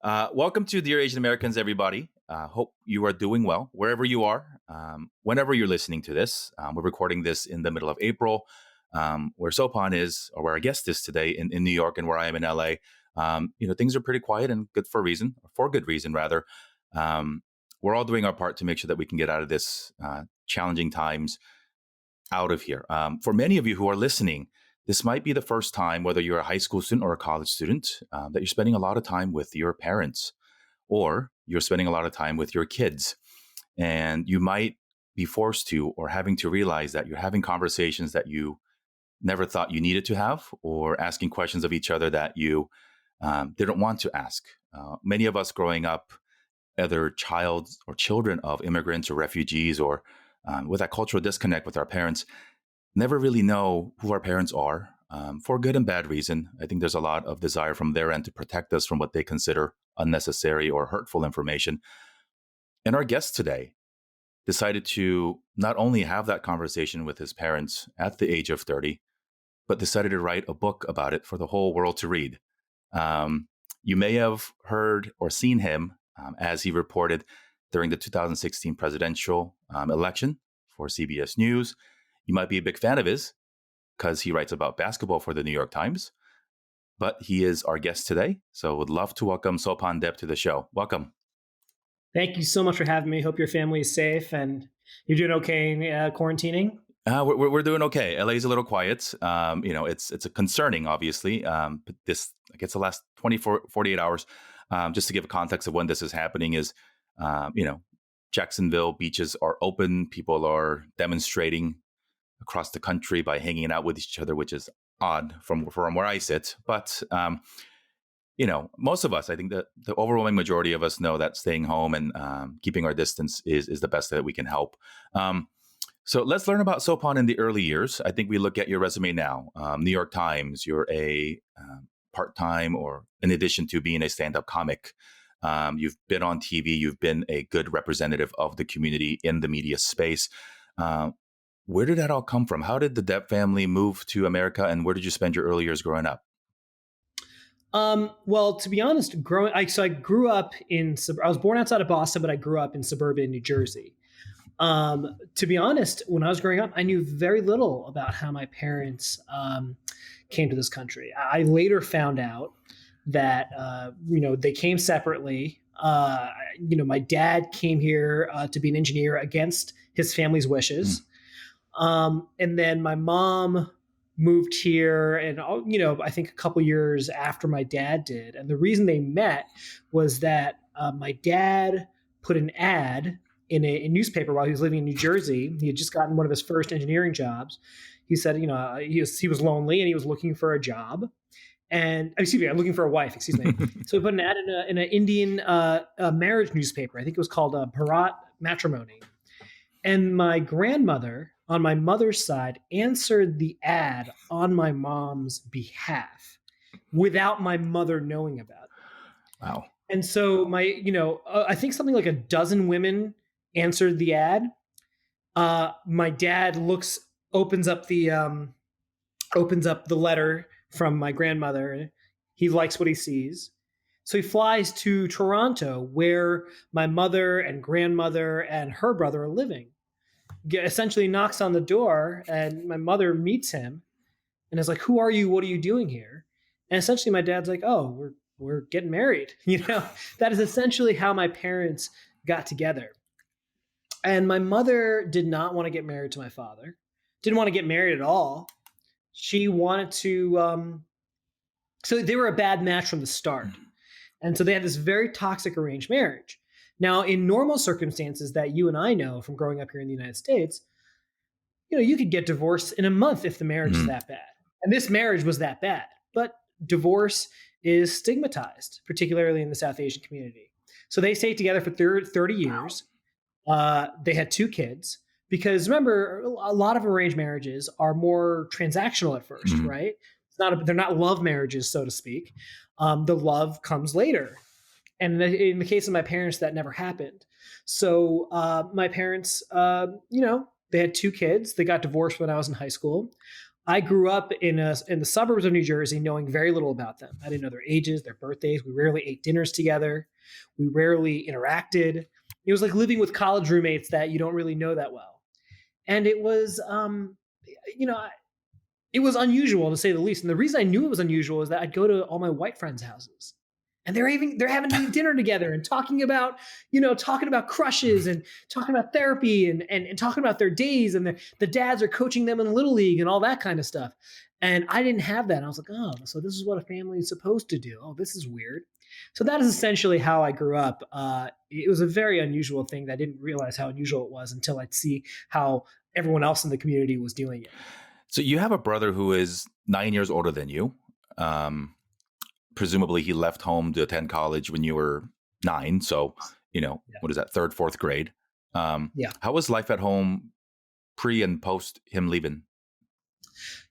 Welcome to Dear Asian Americans, everybody. Hope you are doing well wherever you are, whenever you're listening to this. We're recording this in the middle of April, where Sopan is, or where our guest is today in New York, and where I am in LA. Things are pretty quiet and good for a reason, or for good reason, rather. Um, we're all doing our part to make sure that we can get out of this challenging times out of here. For many of you who are listening, this might be the first time, whether you're a high school student or a college student, that you're spending a lot of time with your parents, or you're spending a lot of time with your kids. And you might be forced to, or having to realize that you're having conversations that you never thought you needed to have, or asking questions of each other that you didn't want to ask. Many of us growing up, either child or children of immigrants or refugees, or with that cultural disconnect with our parents, never really know who our parents are, for good and bad reason. I think there's a lot of desire from their end to protect us from what they consider unnecessary or hurtful information. And our guest today decided to not only have that conversation with his parents at the age of 30, but decided to write a book about it for the whole world to read. You may have heard or seen him as he reported during the 2016 presidential election for CBS News. You might be a big fan of his because he writes about basketball for the New York Times, but he is our guest today. So would love to welcome Sopan Deb to the show. Welcome. Thank you so much for having me. Hope your family is safe and you're doing okay in quarantining. We're doing okay. LA is a little quiet. It's a concerning, obviously. But this, I guess, the last 48 hours, just to give a context of when this is happening, is, Jacksonville beaches are open. People are demonstrating across the country by hanging out with each other, which is odd from where I sit. But most of us, I think that the overwhelming majority of us know that staying home and keeping our distance is the best that we can help. So let's learn about Sopan in the early years. I think we look at your resume now. New York Times, you're a part-time, or in addition to being a stand-up comic, you've been on TV, you've been a good representative of the community in the media space. Where did that all come from? How did the Depp family move to America, and where did you spend your early years growing up? Well, to be honest, I grew up I was born outside of Boston, but I grew up in suburban New Jersey. To be honest, when I was growing up, I knew very little about how my parents came to this country. I later found out that they came separately. My dad came here to be an engineer against his family's wishes. And then my mom moved here, and I think a couple years after my dad did. And the reason they met was that my dad put an ad in a newspaper while he was living in New Jersey. He had just gotten one of his first engineering jobs. He said, he was lonely and he was looking for a job. And looking for a wife. Excuse me. So he put an ad in an Indian marriage newspaper. I think it was called Bharat Matrimony. And my grandmother, on my mother's side, answered the ad on my mom's behalf without my mother knowing about it. Wow. And so I think something like a dozen women answered the ad. My dad opens up the letter from my grandmother. He likes what he sees. So he flies to Toronto, where my mother and grandmother and her brother are living. Essentially knocks on the door, and my mother meets him and is like, "Who are you? What are you doing here?" And essentially my dad's like, "Oh, we're getting married." That is essentially how my parents got together. And my mother did not want to get married to my father, didn't want to get married at all. She wanted to, so they were a bad match from the start. And so they had this very toxic arranged marriage. Now, in normal circumstances that you and I know from growing up here in the United States, you could get divorced in a month if the marriage is that bad. And this marriage was that bad. But divorce is stigmatized, particularly in the South Asian community. So they stayed together for 30 years. They had 2 kids. Because remember, a lot of arranged marriages are more transactional at first, right? They're not love marriages, so to speak. The love comes later. And in the case of my parents, that never happened. So my parents, they had 2 kids. They got divorced when I was in high school. I grew up in the suburbs of New Jersey, knowing very little about them. I didn't know their ages, their birthdays. We rarely ate dinners together. We rarely interacted. It was like living with college roommates that you don't really know that well. And it was, you know, it was unusual to say the least. And the reason I knew it was unusual is that I'd go to all my white friends' houses, and they're having to eat dinner together and talking about crushes and talking about therapy and talking about their days, and the dads are coaching them in little league and all that kind of stuff. And I didn't have that. I was like, oh, so this is what a family is supposed to do. Oh, this is weird. So that is essentially how I grew up. It was a very unusual thing that I didn't realize how unusual it was until I'd see how everyone else in the community was doing it. So you have a brother who is 9 years older than you. Um, Presumably he left home to attend college when you were 9. So, Yeah. what is that, third, fourth grade? Yeah. How was life at home pre and post him leaving?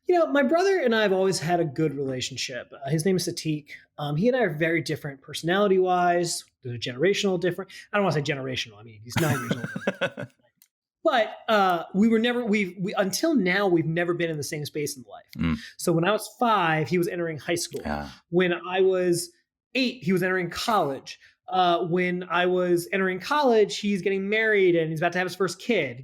My brother and I have always had a good relationship. His name is Satiq. He and I are very different personality wise. There's a generational difference. I don't want to say generational. I mean, he's 9 years old. But we were never, we until now, we've never been in the same space in life. Mm. So when I was 5, he was entering high school. Yeah. When I was 8, he was entering college. When I was entering college, he's getting married and he's about to have his first kid,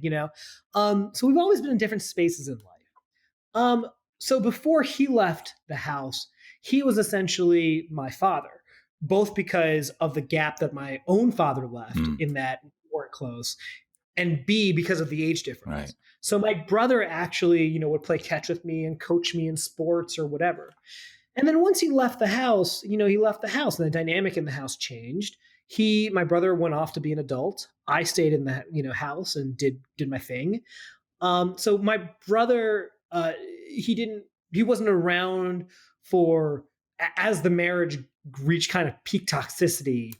So we've always been in different spaces in life. So before he left the house, he was essentially my father, both because of the gap that my own father left in that we weren't close, and B, because of the age difference. Right. So my brother actually, would play catch with me and coach me in sports or whatever. And then once he left the house, he left the house and the dynamic in the house changed. My brother went off to be an adult. I stayed in the, house and did my thing. So my brother, he wasn't around as the marriage reached kind of peak toxicity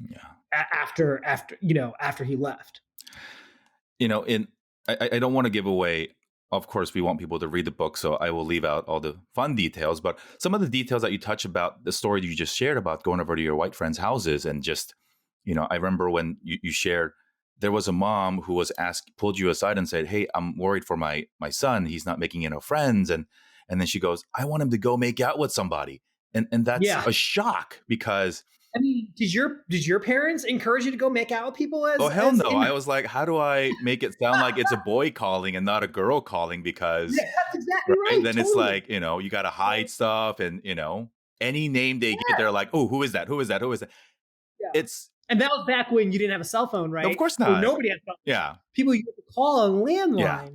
after he left. I don't want to give away, of course, we want people to read the book, so I will leave out all the fun details, but some of the details that you touch about the story that you just shared about going over to your white friends' houses and just, I remember when you shared, there was a mom who was pulled you aside and said, hey, I'm worried for my son. He's not making enough friends. And then she goes, I want him to go make out with somebody. And that's a shock because, I mean, did your parents encourage you to go make out with people? Hell no. I was like, how do I make it sound like it's a boy calling and not a girl calling? Because that's exactly right. Then it's like, you got to hide stuff and, any name they get, they're like, oh, who is that? Who is that? Who is that? Yeah. And that was back when you didn't have a cell phone, right? Of course not. Or nobody had phones. Yeah. People you could call on landline. Yeah.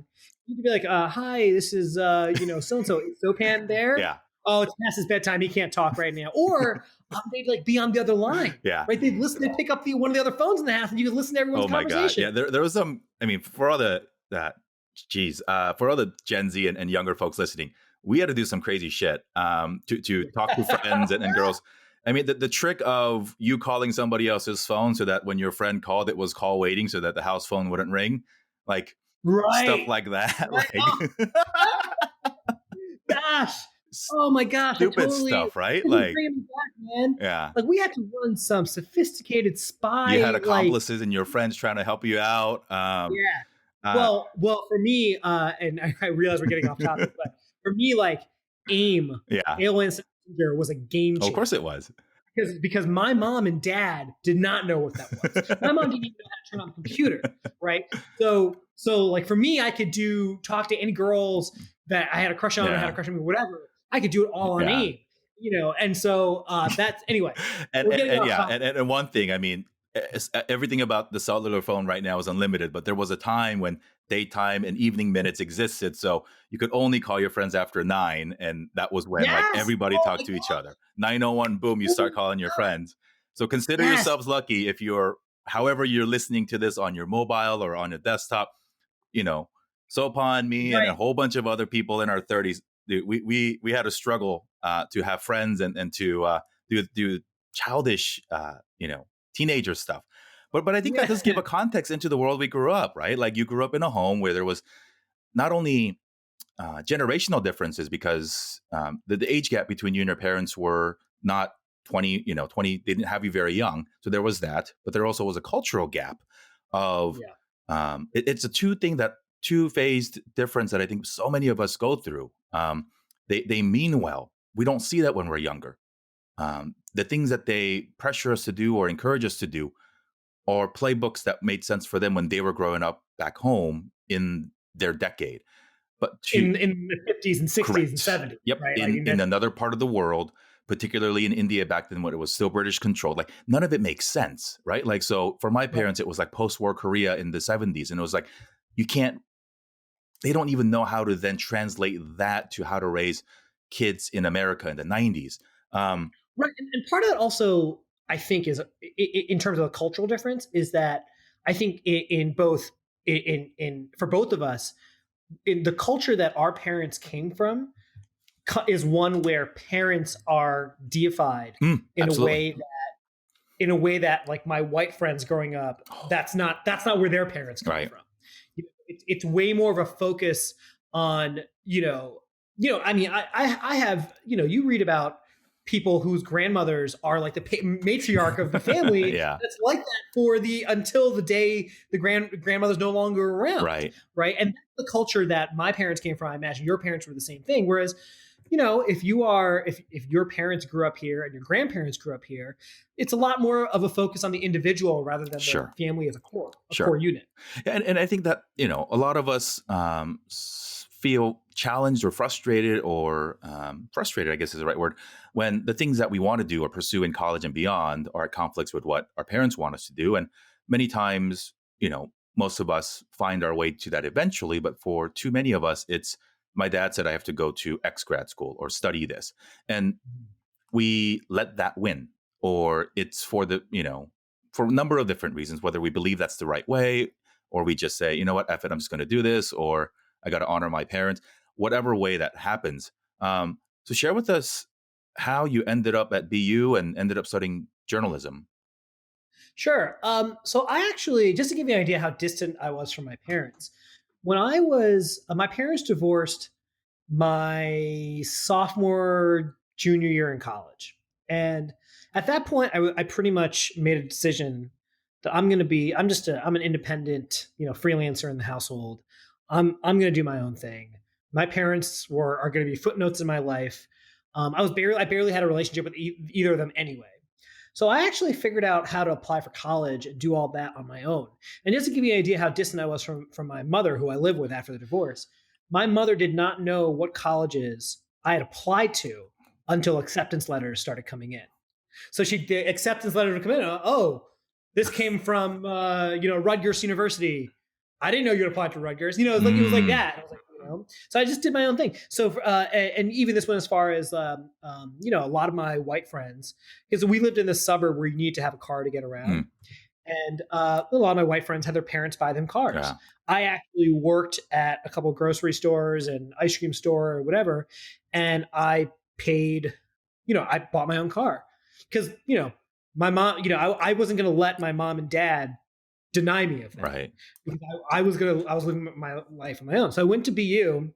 You could be like, hi, this is, so-and-so. Is Sopan there? Yeah. Oh, it's past his bedtime. He can't talk right now. Or they'd be on the other line. Yeah. Right? They'd pick up one of the other phones in the house and you could listen to everyone's conversation. God. Yeah. There was some, for all the Gen Z and younger folks listening, we had to do some crazy shit to talk to friends and girls. The trick of you calling somebody else's phone so that when your friend called, it was call waiting so that the house phone wouldn't ring. Like stuff like that. Right. Gosh. Oh my gosh. Stupid stuff, right? Like, man. Yeah. Like we had to run some sophisticated spy. You had accomplices and your friends trying to help you out. Well, for me, and I realize we're getting off topic, but for me, like AIM, Alien Messenger was a game changer. Of course it was. Because my mom and dad did not know what that was. My mom didn't even know how to turn on the computer, right? So like for me, I could talk to any girls that I had a crush on or had a crush on me, whatever. I could do it all on AIM, and so that's anyway. And one thing, everything about the cellular phone right now is unlimited, but there was a time when daytime and evening minutes existed, so you could only call your friends after 9, and that was when like everybody talked to each other. 9:01, boom, you start calling your friends. So consider yourselves lucky if however you're listening to this on your mobile or on your desktop. Sopan, me, and a whole bunch of other people in our 30s, we had to struggle to have friends and to do childish, teenager stuff. But I think that does give a context into the world we grew up, right? Like you grew up in a home where there was not only generational differences because the age gap between you and your parents were not 20, 20, they didn't have you very young. So there was that, but there also was a cultural gap of, it's a two-phased difference that I think so many of us go through. They mean well. We don't see that when we're younger. The things that they pressure us to do or encourage us to do are playbooks that made sense for them when they were growing up back home in their decade. But in the 50s and 60s and correct. 70s, Yep. right? In another part of the world, particularly in India back then when it was still British controlled, like none of it makes sense, right? Like, so for my parents, it was like post-war Korea in the 70s. And it was like, you can't, they don't even know how to then translate that to how to raise kids in America in the 90s. Right. And part of that also, I think, is in terms of a cultural difference, is that I think in both, in for both of us, in the culture that our parents came from is one where parents are deified in a Absolutely. way that like my white friends growing up, that's not where their parents come Right. from. It's way more of a focus on, I mean, I have, you read about people whose grandmothers are like the matriarch of the family. Yeah. That's like that for until the day the grandmother's no longer around. Right. Right. And that's the culture that my parents came from. I imagine your parents were the same thing. Whereas, if your parents grew up here and your grandparents grew up here, it's a lot more of a focus on the individual rather than Sure. the family as a core Sure. unit. And I think that, a lot of us feel challenged or frustrated frustrated, I guess is the right word, when the things that we want to do or pursue in college and beyond are at conflicts with what our parents want us to do. And many times, most of us find our way to that eventually. But for too many of us, it's, my dad said I have to go to X grad school or study this. And we let that win. Or it's for for a number of different reasons, whether we believe that's the right way, or we just say, you know what, F it, I'm just going to do this, or I got to honor my parents, whatever way that happens. So share with us how you ended up at BU and ended up studying journalism. Sure. So I actually, just to give you an idea how distant I was from my parents, when I was, my parents divorced my sophomore, junior year in college. And at that point, I pretty much made a decision that I'm an independent, freelancer in the household. I'm going to do my own thing. My parents are going to be footnotes in my life. I barely had a relationship with either of them anyway. So I actually figured out how to apply for college and do all that on my own. And just to give you an idea how distant I was from my mother, who I lived with after the divorce, my mother did not know what colleges I had applied to until acceptance letters started coming in. So the acceptance letter would come in. Oh, this came from Rutgers University. I didn't know you had applied to Rutgers. It was like that. I was like, So I just did my own thing. So and even this went as far as a lot of my white friends, because we lived in this suburb where you need to have a car to get around. And a lot of my white friends had their parents buy them cars. Yeah. I actually worked at a couple of grocery stores and ice cream store or whatever. And I paid, I bought my own car because, my mom, I wasn't going to let my mom and dad deny me of that. Right. Because I was living my life on my own. So I went to BU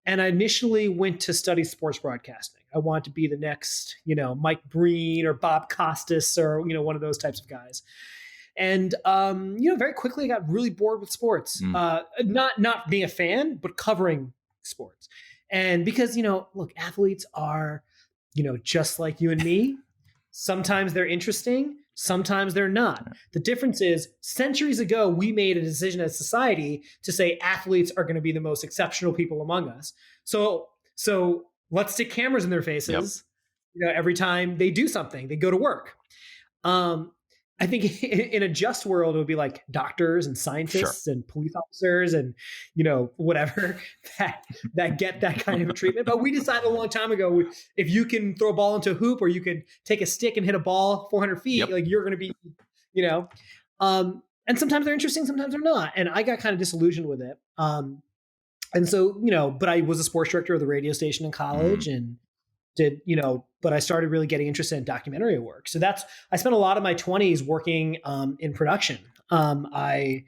and I initially went to study sports broadcasting. I wanted to be the next, Mike Breen or Bob Costas or, one of those types of guys. And, very quickly I got really bored with sports, not being a fan, but covering sports. And because, look, athletes are, just like you and me. Sometimes they're interesting. Sometimes they're not. The difference is centuries ago, we made a decision as society to say athletes are going to be the most exceptional people among us. So let's stick cameras in their faces, every time they do something, they go to work. I think in a just world, it would be like doctors and scientists and police officers and, whatever that get that kind of a treatment. But we decided a long time ago, if you can throw a ball into a hoop or you could take a stick and hit a ball 400 feet, like you're going to be, and sometimes they're interesting, sometimes they're not. And I got kind of disillusioned with it. And so, but I was a sports director of the radio station in college and did, but I started really getting interested in documentary work. So I spent a lot of my 20s working in production. I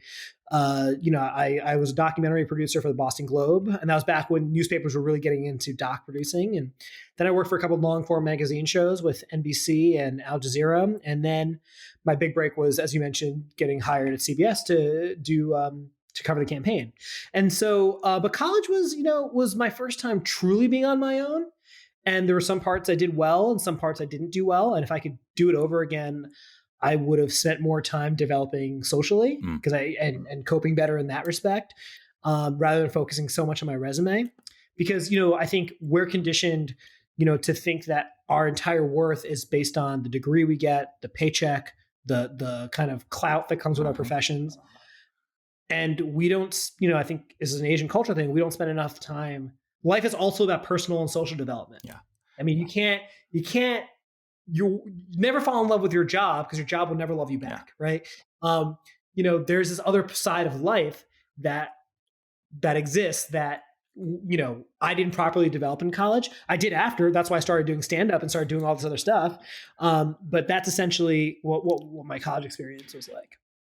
was a documentary producer for the Boston Globe, and that was back when newspapers were really getting into doc producing. And then I worked for a couple of long form magazine shows with NBC and Al Jazeera. And then my big break was, as you mentioned, getting hired at CBS to do to cover the campaign. And so, but college was my first time truly being on my own. And there were some parts I did well and some parts I didn't do well. And if I could do it over again, I would have spent more time developing socially because and coping better in that respect, rather than focusing so much on my resume. Because, I think we're conditioned, to think that our entire worth is based on the degree we get, the paycheck, the kind of clout that comes with our professions. And we don't, I think this is an Asian culture thing. We don't spend enough time. Life is also about personal and social development. Yeah. I mean, you never fall in love with your job because your job will never love you back. Right. There's this other side of life that exists that, I didn't properly develop in college. I did after. That's why I started doing stand-up and started doing all this other stuff. But that's essentially what my college experience was like.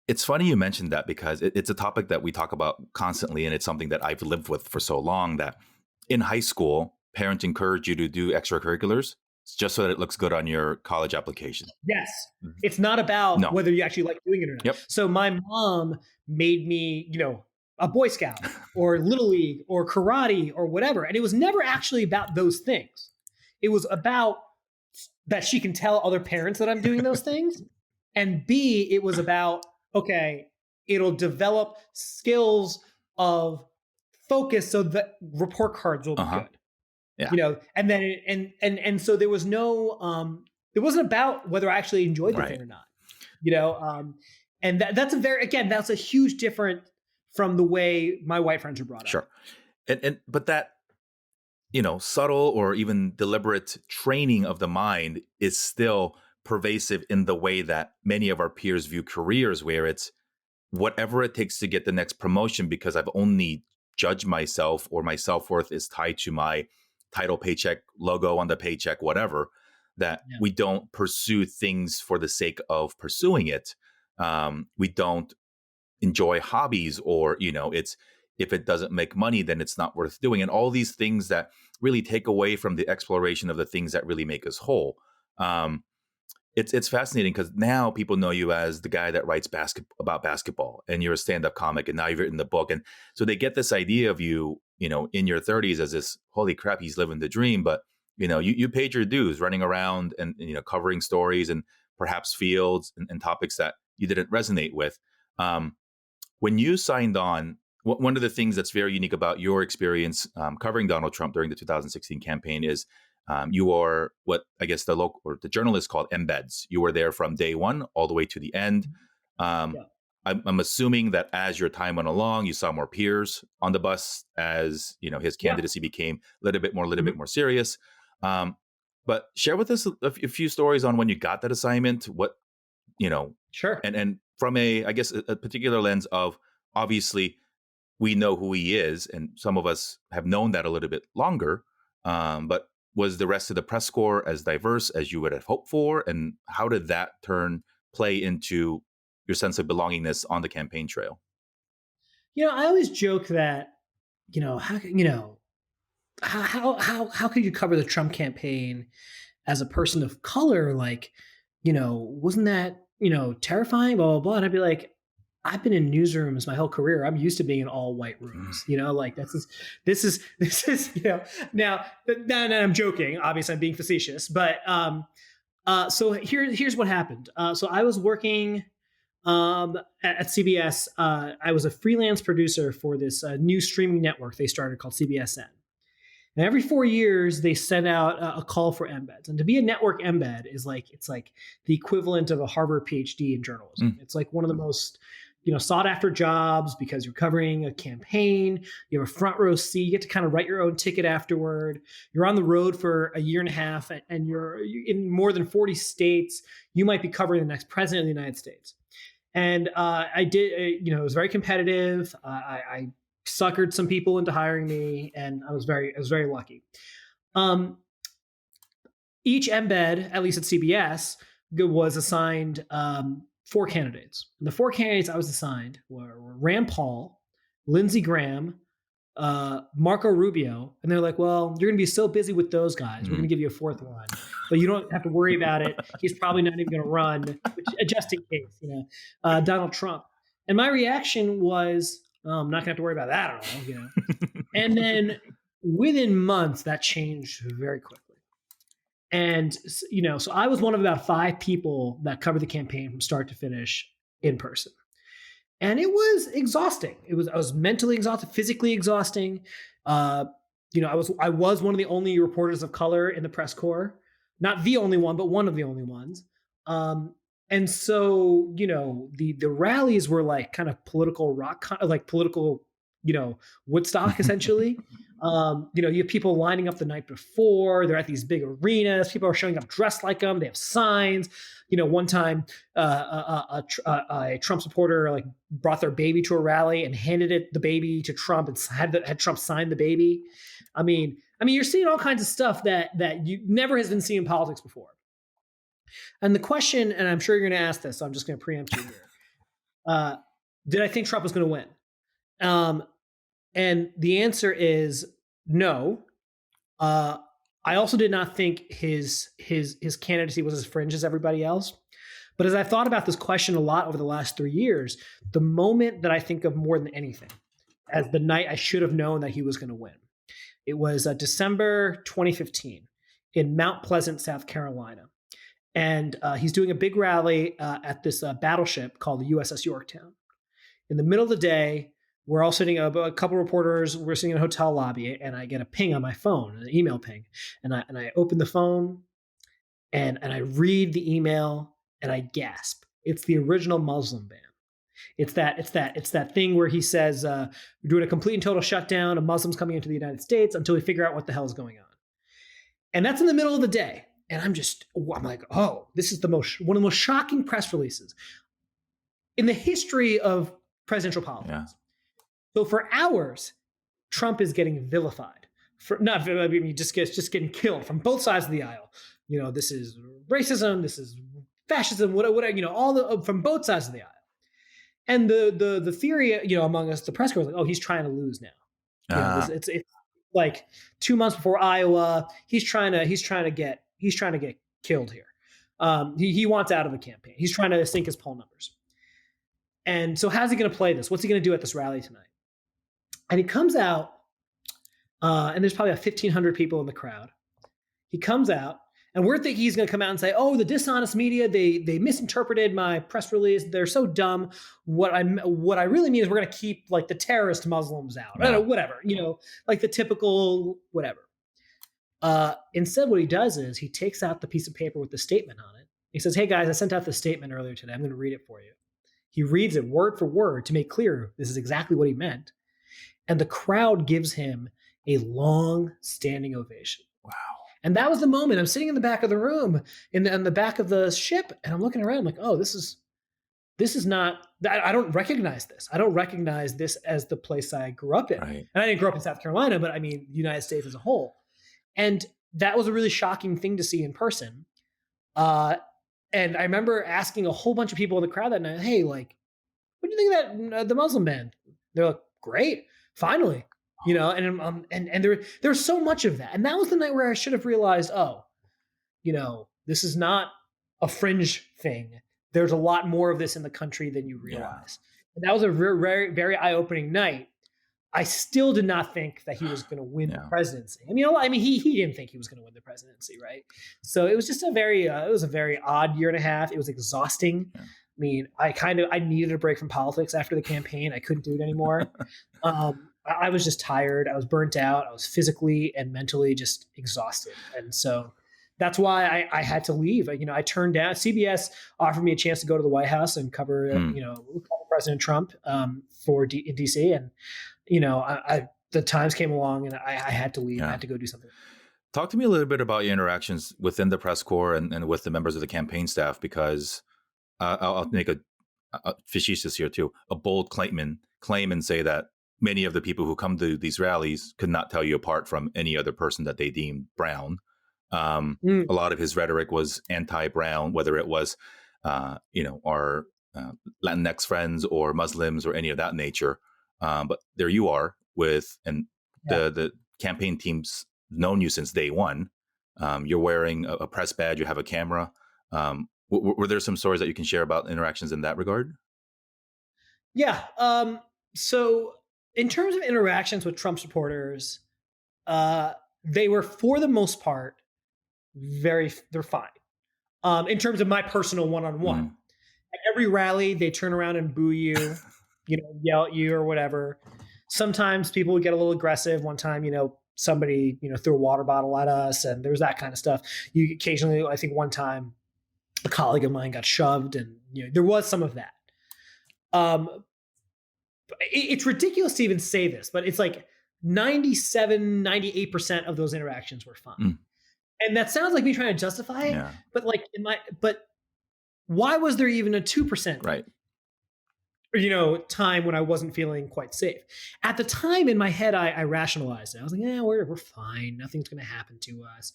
It's funny you mentioned that because it's a topic that we talk about constantly. And it's something that I've lived with for so long that in high school, parents encourage you to do extracurriculars just so that it looks good on your college application. Yes. It's not about whether you actually like doing it or not. Yep. So my mom made me, a Boy Scout or Little League or karate or whatever. And it was never actually about those things. It was about that she can tell other parents that I'm doing those things. And B, it was about, okay, it'll develop skills of focus so that report cards will be good. Yeah. And then, and so there was no, it wasn't about whether I actually enjoyed the thing or not, and that's that's a huge difference from the way my white friends are brought up. Sure. But that, subtle or even deliberate training of the mind is still pervasive in the way that many of our peers view careers, where it's whatever it takes to get the next promotion because I've only judged myself or my self-worth is tied to my title, paycheck, logo on the paycheck, whatever, that we don't pursue things for the sake of pursuing it. We don't enjoy hobbies or, it's if it doesn't make money, then it's not worth doing. And all these things that really take away from the exploration of the things that really make us whole. It's fascinating because now people know you as the guy that writes about basketball and you're a stand-up comic and now you've written the book. And so they get this idea of you, in your 30s as this, holy crap, he's living the dream. But, you paid your dues running around and covering stories and perhaps fields and topics that you didn't resonate with. When you signed on, one of the things that's very unique about your experience covering Donald Trump during the 2016 campaign is you are what I guess the journalists called embeds. You were there from day one all the way to the end. I'm assuming that as your time went along, you saw more peers on the bus as his candidacy became a little bit more serious. But share with us a few stories on when you got that assignment. What Sure. And from a particular lens of obviously we know who he is, and some of us have known that a little bit longer. But was the rest of the press corps as diverse as you would have hoped for? And how did that play into your sense of belongingness on the campaign trail? I always joke that, how could you cover the Trump campaign as a person of color? Like, wasn't that, terrifying, blah, blah, blah. And I'd be like, I've been in newsrooms my whole career. I'm used to being in all white rooms, like this is, now I'm joking. Obviously I'm being facetious, but, so here's what happened. So I was working, at CBS. I was a freelance producer for this new streaming network they started called CBSN. And every 4 years, they send out a call for embeds. And to be a network embed it's like the equivalent of a Harvard PhD in journalism. It's like one of the most, sought after jobs because you're covering a campaign. You have a front row seat. You get to kind of write your own ticket afterward. You're on the road for a year and a half, and you're in more than 40 states. You might be covering the next president of the United States. And I did, it was very competitive. I suckered some people into hiring me, and I was very lucky. Each embed, at least at CBS, was assigned 4 candidates. And the 4 candidates I was assigned were Rand Paul, Lindsey Graham, Marco Rubio, and they're like, well, you're going to be so busy with those guys. We're going to give you a 4th one, but you don't have to worry about it. He's probably not even going to run, just in case, Donald Trump. And my reaction was, I'm not gonna have to worry about that at all, you know. And then within months, that changed very quickly. And you know, so I was one of about 5 people that covered the campaign from start to finish in person, and it was exhausting. I was mentally exhausted, physically exhausting. Uh, you know, I was one of the only reporters of color in the press corps, not the only one, but one of the only ones. Um, and so, you know, the rallies were like kind of political like political, you know, Woodstock essentially. You know, you have people lining up the night before. They're at these big arenas. People are showing up dressed like them. They have signs. You know, one time a Trump supporter like brought their baby to a rally and handed the baby to Trump and had Trump sign the baby. I mean, you're seeing all kinds of stuff that you never has been seen in politics before. And the question, and I'm sure you're going to ask this, so I'm just going to preempt you here. Did I think Trump was going to win? And the answer is no. I also did not think his candidacy was as fringe as everybody else. But as I've thought about this question a lot over the last 3 years, the moment that I think of more than anything as the night I should have known that he was going to win, it was December 2015 in Mount Pleasant, South Carolina. And he's doing a big rally at this battleship called the USS Yorktown. In the middle of the day, we're all sitting, a couple reporters, we're sitting in a hotel lobby, and I get a ping on my phone, an email ping. And I open the phone and I read the email and I gasp. It's the original Muslim ban. It's that thing where he says, we're doing a complete and total shutdown of Muslims coming into the United States until we figure out what the hell is going on. And that's in the middle of the day. And I'm like, oh, this is one of the most shocking press releases in the history of presidential politics. Yeah. So for hours, Trump is getting vilified. Just getting killed from both sides of the aisle. You know, this is racism, this is fascism, whatever, you know, from both sides of the aisle. And the theory, you know, among us, the press corps, was like, oh, he's trying to lose now. You know, it's like 2 months before Iowa, he's trying to get killed here. He wants out of the campaign. He's trying to sink his poll numbers. And so how's he going to play this? What's he going to do at this rally tonight? And he comes out, and there's probably 1,500 people in the crowd. He comes out, and we're thinking he's going to come out and say, oh, the dishonest media, they misinterpreted my press release. They're so dumb. What I really mean is we're going to keep like the terrorist Muslims out. Yeah. Whatever, you know, like the typical whatever. Instead, what he does is he takes out the piece of paper with the statement on it. He says, hey, guys, I sent out the statement earlier today. I'm going to read it for you. He reads it word for word to make clear this is exactly what he meant. And the crowd gives him a long standing ovation. Wow. And that was the moment. I'm sitting in the back of the room, in the back of the ship, and I'm looking around. I'm like, oh, this is not, I don't recognize this. I don't recognize this as the place I grew up in. Right. And I didn't grow up in South Carolina, but I mean, the United States as a whole. And that was a really shocking thing to see in person. And I remember asking a whole bunch of people in the crowd that night, hey, like, what do you think of that, the Muslim ban? They're like, great, finally. You know, and there's so much of that. And that was the night where I should have realized, oh, you know, this is not a fringe thing. There's a lot more of this in the country than you realize. Yeah. And that was a very, very eye-opening night. I still did not think that he was going to win the presidency. I mean, he didn't think he was going to win the presidency, right? So it was just a very odd year and a half. It was exhausting. Yeah. I mean, I needed a break from politics after the campaign. I couldn't do it anymore. I was just tired. I was burnt out. I was physically and mentally just exhausted. And so that's why I had to leave. You know, I turned down, CBS offered me a chance to go to the White House and cover, you know, President Trump in DC. And, you know, the times came along and I had to leave. Yeah. I had to go do something. Talk to me a little bit about your interactions within the press corps and with the members of the campaign staff, because I'll make a facetious here too, a bold claim and say that many of the people who come to these rallies could not tell you apart from any other person that they deemed brown. A lot of his rhetoric was anti-brown, whether it was, you know, our Latinx friends or Muslims or any of that nature. But there you are with, and the campaign team's known you since day one. You're wearing a press badge, you have a camera. Were there some stories that you can share about interactions in that regard? Yeah. So, in terms of interactions with Trump supporters, uh, they were for the most part they're fine. In terms of my personal one-on-one, Mm. at every rally they turn around and boo you, yell at you or whatever. Sometimes people would get a little aggressive. One time, somebody threw a water bottle at us, and there was that kind of stuff. You occasionally, I think, one time a colleague of mine got shoved, and there was some of that. Um, it's ridiculous to even say this, but it's like 97, 98% of those interactions were fun. Mm. And that sounds like me trying to justify it, Yeah. but but why was there even a 2%? Right. Time when I wasn't feeling quite safe. At the time in my head, I rationalized it. I was like, we're fine. Nothing's going to happen to us.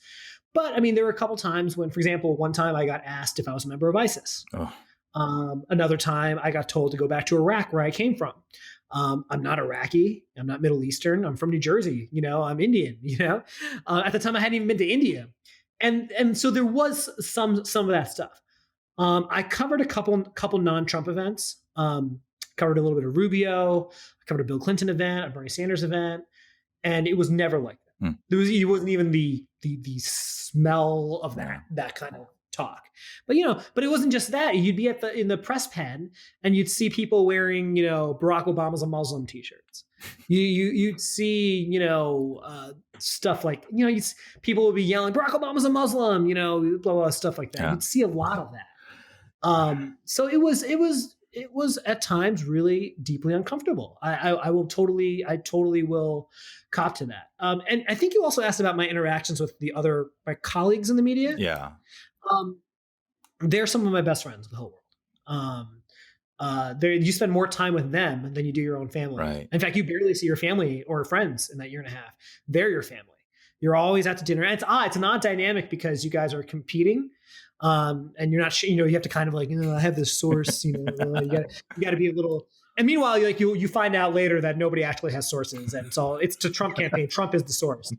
But I mean, there were a couple times when, for example, one time I got asked if I was a member of ISIS. Oh. Another time I got told to go back to Iraq, where I came from. I'm not Iraqi. I'm not Middle Eastern. I'm from New Jersey. I'm Indian. At the time I hadn't even been to India, and so there was some of that stuff. I covered a couple non-Trump events. Covered a little bit of Rubio. I covered a Bill Clinton event, a Bernie Sanders event, and it was never like that. It wasn't even the smell of that kind of talk. But it wasn't just that. You'd be in the press pen and you'd see people wearing Barack Obama's a Muslim t-shirts. You'd see stuff like people would be yelling Barack Obama's a Muslim, blah blah stuff like that. Yeah. You'd see a lot of that. So it was at times really deeply uncomfortable. I totally will cop to that. And I think you also asked about my interactions with my colleagues in the media. Yeah. They're some of my best friends in the whole world. You spend more time with them than you do your own family. Right. In fact, you barely see your family or friends in that year and a half. They're your family. You're always out to dinner. And it's an odd dynamic because you guys are competing. And you're not, you have to kind of like, I have this source, you got to be a little, and meanwhile, you find out later that nobody actually has sources, and it's to Trump campaign. Trump is the source,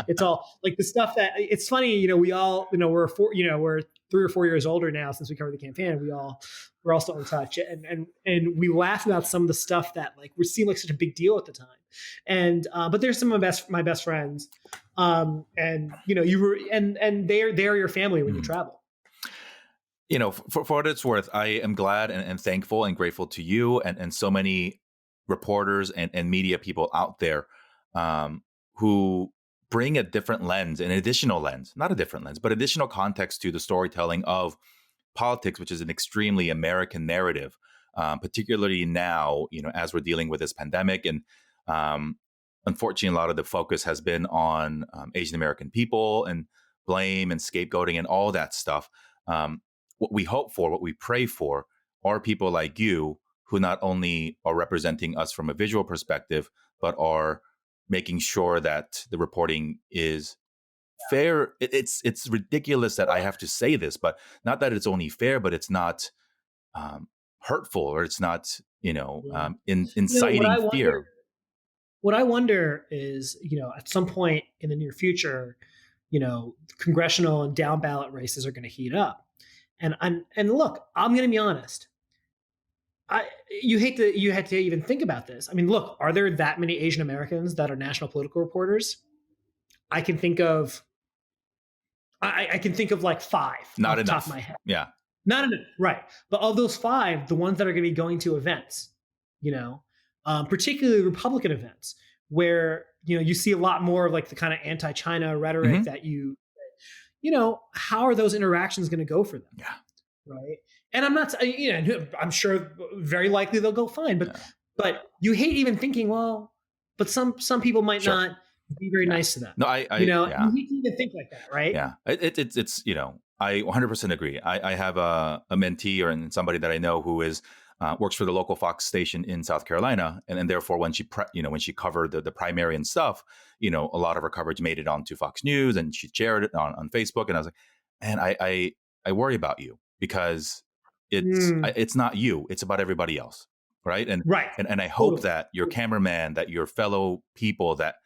it's all like the stuff that it's funny, we all, we're 3 or 4 years older now since we covered the campaign. And we're all still in touch, and we laugh about some of the stuff that like we seemed like such a big deal at the time. And, but there's some of my best friends. And they're your family when you travel. For what it's worth, I am glad and thankful and grateful to you and so many reporters and media people out there who bring a different lens, an additional lens, not a different lens, but additional context to the storytelling of politics, which is an extremely American narrative, particularly now, as we're dealing with this pandemic. And unfortunately, a lot of the focus has been on Asian American people and blame and scapegoating and all that stuff. What we hope for, what we pray for, are people like you who not only are representing us from a visual perspective, but are making sure that the reporting is fair. It's ridiculous that I have to say this, but not that it's only fair, but it's not hurtful, or it's not, inciting fear. What I wonder is, at some point in the near future, congressional and down ballot races are going to heat up. And look, I'm going to be honest. You had to even think about this. I mean, look, are there that many Asian Americans that are national political reporters? I can think of like 5. Not off enough. The top of my head. Yeah. Not enough. Right. But of those 5, the ones that are going to be going to events, particularly Republican events, where, you see a lot more of like the kind of anti-China rhetoric that how are those interactions going to go for them? Yeah. Right. And I'm not, I'm sure very likely they'll go fine, but you hate even thinking, well, but some people might not be very nice to them. No, you hate to even think like that. Right. Yeah. It's I 100% agree. I have a mentee or somebody that I know who is works for the local Fox station in South Carolina, and therefore when she covered the primary and stuff, a lot of her coverage made it onto Fox News, and she shared it on Facebook, and I was like, man, I worry about you, because it's not you, it's about everybody else, right? And I hope that your cameraman, that your fellow people, that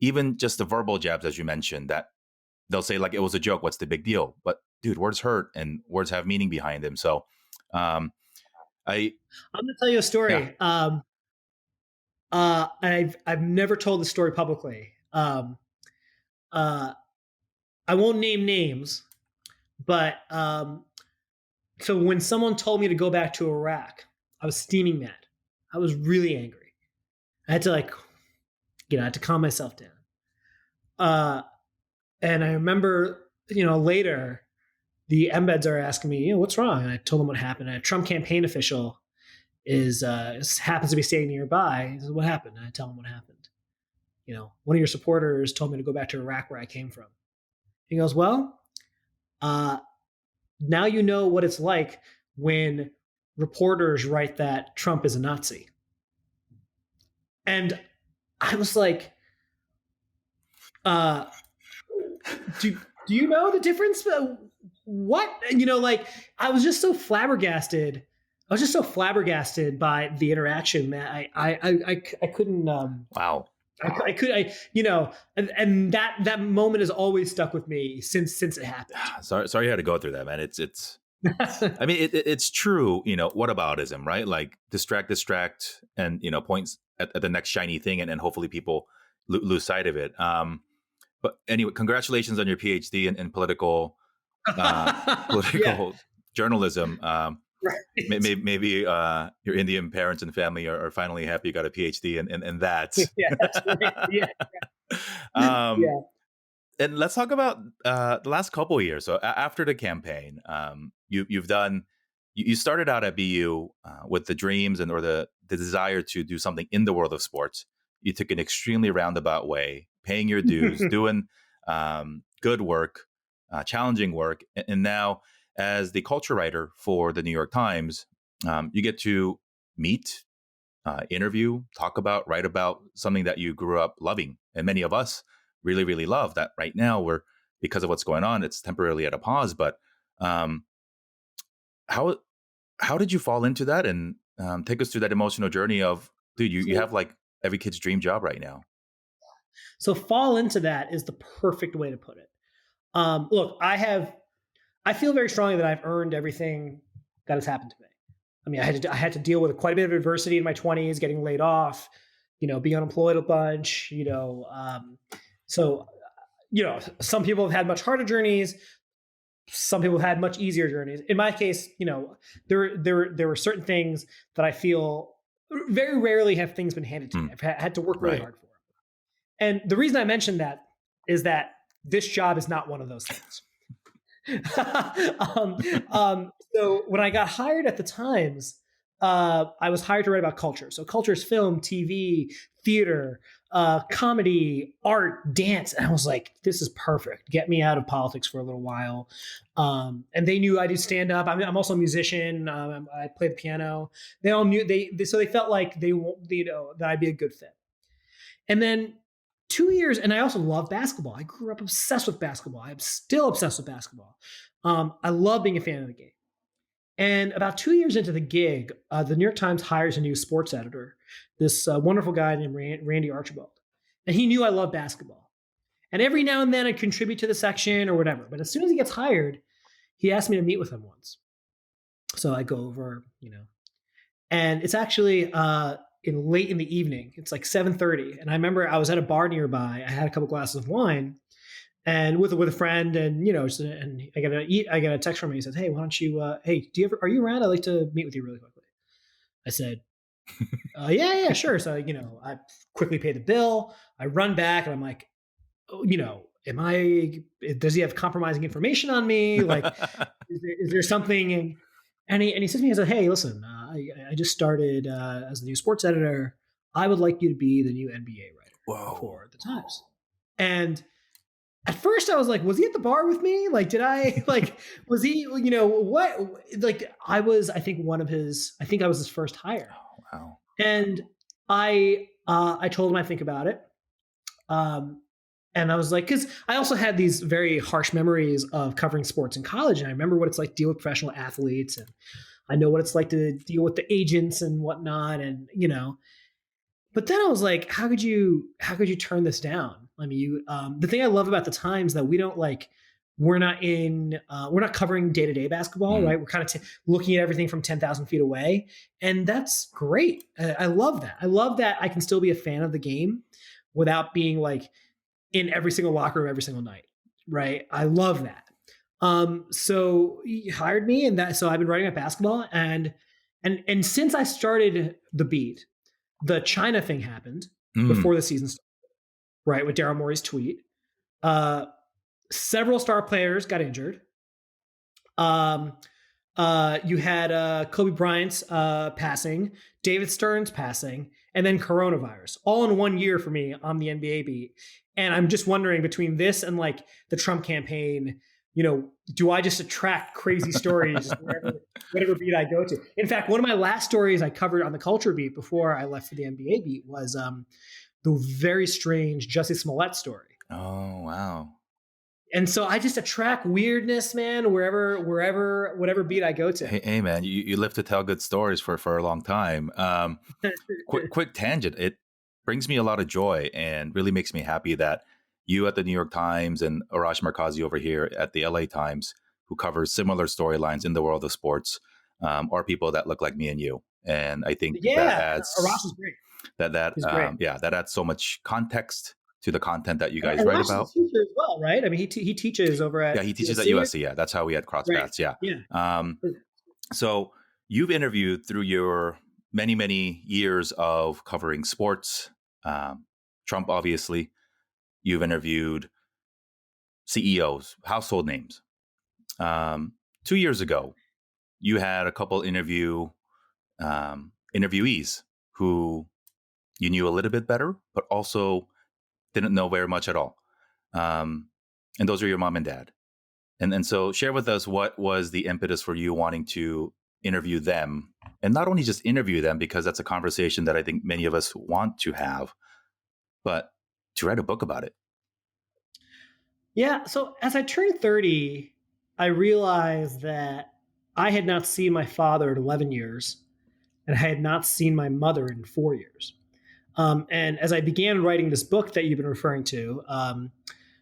even just the verbal jabs, as you mentioned, that they'll say like it was a joke, what's the big deal? But dude, words hurt, and words have meaning behind them. So I I'm gonna tell you a yeah. story. I've never told the story publicly. Uh, I won't name names, but so when someone told me to go back to Iraq, I was steaming mad. I was really angry. I had to I had to calm myself down. Uh, and I remember, later the embeds are asking me, what's wrong? And I told them what happened. A Trump campaign official happens to be staying nearby. He says, what happened? And I tell him what happened. One of your supporters told me to go back to Iraq where I came from. He goes, well, uh, now you know what it's like when reporters write that Trump is a Nazi. And I was like, uh, do you know the difference? What? I was just so flabbergasted. I was just so flabbergasted by the interaction that I couldn't. Wow. And that moment has always stuck with me since it happened. Sorry you had to go through that, man. It's I mean, it's true, whataboutism, right? Like distract, and, points at the next shiny thing, and hopefully people lose sight of it. But anyway, congratulations on your PhD in political Yeah, journalism. right. Maybe your Indian parents and family are finally happy you got a PhD in that. Yeah, that's right. Yeah, um, yeah. and let's talk about the last couple of years. So after the campaign, you've done. You started out at BU with the dreams or the desire to do something in the world of sports. You took an extremely roundabout way, paying your dues, doing good work, challenging work, and now as the culture writer for the New York Times, you get to meet, interview, write about something that you grew up loving, and many of us really, really love. That right now because of what's going on, it's temporarily at a pause. But um, how did you fall into that, and take us through that emotional journey of, dude, you So, have like every kid's dream job right now. so fall into that is the perfect way to put it. Look, I feel very strongly that I've earned everything that has happened to me. I mean, I had to deal with quite a bit of adversity in my 20s, getting laid off, being unemployed a bunch, so some people have had much harder journeys. Some people have had much easier journeys. In my case, there were certain things that I feel very rarely have things been handed to me. Mm, I've had to work really right. hard for. And the reason I mentioned that is that this job is not one of those things. So when I got hired at the Times, I was hired to write about culture. So culture is film, TV, theater, comedy, art, dance. And I was like, this is perfect. Get me out of politics for a little while. And they knew I do stand up. I'm also a musician. I play the piano. They all knew so they felt like that I'd be a good fit. And then 2 years, and I also love basketball. I grew up obsessed with basketball. I'm still obsessed with basketball. I love being a fan of the game. And about 2 years into the gig, the New York Times hires a new sports editor, this wonderful guy named Randy Archibald. And he knew I loved basketball. And every now and then I'd contribute to the section or whatever. But as soon as he gets hired, he asked me to meet with him once. So I go over, and it's actually late in the evening. It's like 7:30, and I remember I was at a bar nearby. I had a couple glasses of wine, and with a friend, and and I got a text from him. He says, "Hey, why don't you? Hey, are you around? I'd like to meet with you really quickly." I said, "Yeah, sure." So I quickly pay the bill. I run back, and I'm like, oh, am I? Does he have compromising information on me? Like, is there something? And he says to me, he said, "Hey, listen, I just started as the new sports editor. I would like you to be the new NBA writer Whoa. for the Times." And at first I was like, was he at the bar with me? Like, did I was he, what? Like, I think I was his first hire. Oh, wow. And I told him I think about it. And I was like, because I also had these very harsh memories of covering sports in college. And I remember what it's like to deal with professional athletes. And I know what it's like to deal with the agents and whatnot. And, but then I was like, how could you turn this down? I mean, the thing I love about the Times that we don't we're not covering day-to-day basketball, Mm. right? We're kind of looking at everything from 10,000 feet away. And that's great. I love that. I love that I can still be a fan of the game without being like in every single locker room every single night, right? I love that. So he hired me, and so I've been writing about basketball, and since I started the beat, the China thing happened Mm. before the season started, right? With Daryl Morey's tweet. Uh, Several star players got injured. Um, you had Kobe Bryant's passing, David Stern's passing, and then coronavirus, all in 1 year for me on the NBA beat. And I'm just wondering, between this and like the Trump campaign, do I just attract crazy stories whatever beat I go to? In fact, one of my last stories I covered on the culture beat before I left for the NBA beat was the very strange Jussie Smollett story. Oh, wow. And so I just attract weirdness, man, whatever beat I go to. Hey, man, you live to tell good stories for a long time. Quick tangent. It brings me a lot of joy and really makes me happy that you at the New York Times and Arash Markazi over here at the LA Times, who covers similar storylines in the world of sports, are people that look like me and you. And I think that Yeah, Ross adds is great. that He's great. that adds so much context to the content that you guys And write Ross is a about. teacher as well, right? I mean, he teaches over at He teaches at USC. USC. Yeah, that's how we had cross Right. paths. Yeah. Yeah. So you've interviewed through your many years of covering sports, Trump, obviously. You've interviewed CEOs, household names. 2 years ago, you had a couple interviewees who you knew a little bit better, but also didn't know very much at all. And those are your mom and dad. And so share with us, what was the impetus for you wanting to interview them, and not only just interview them, because that's a conversation that I think many of us want to have, but to write a book about it. Yeah. So as I turned 30, I realized that I had not seen my father in 11 years, and I had not seen my mother in 4 years. And as I began writing this book that you've been referring to,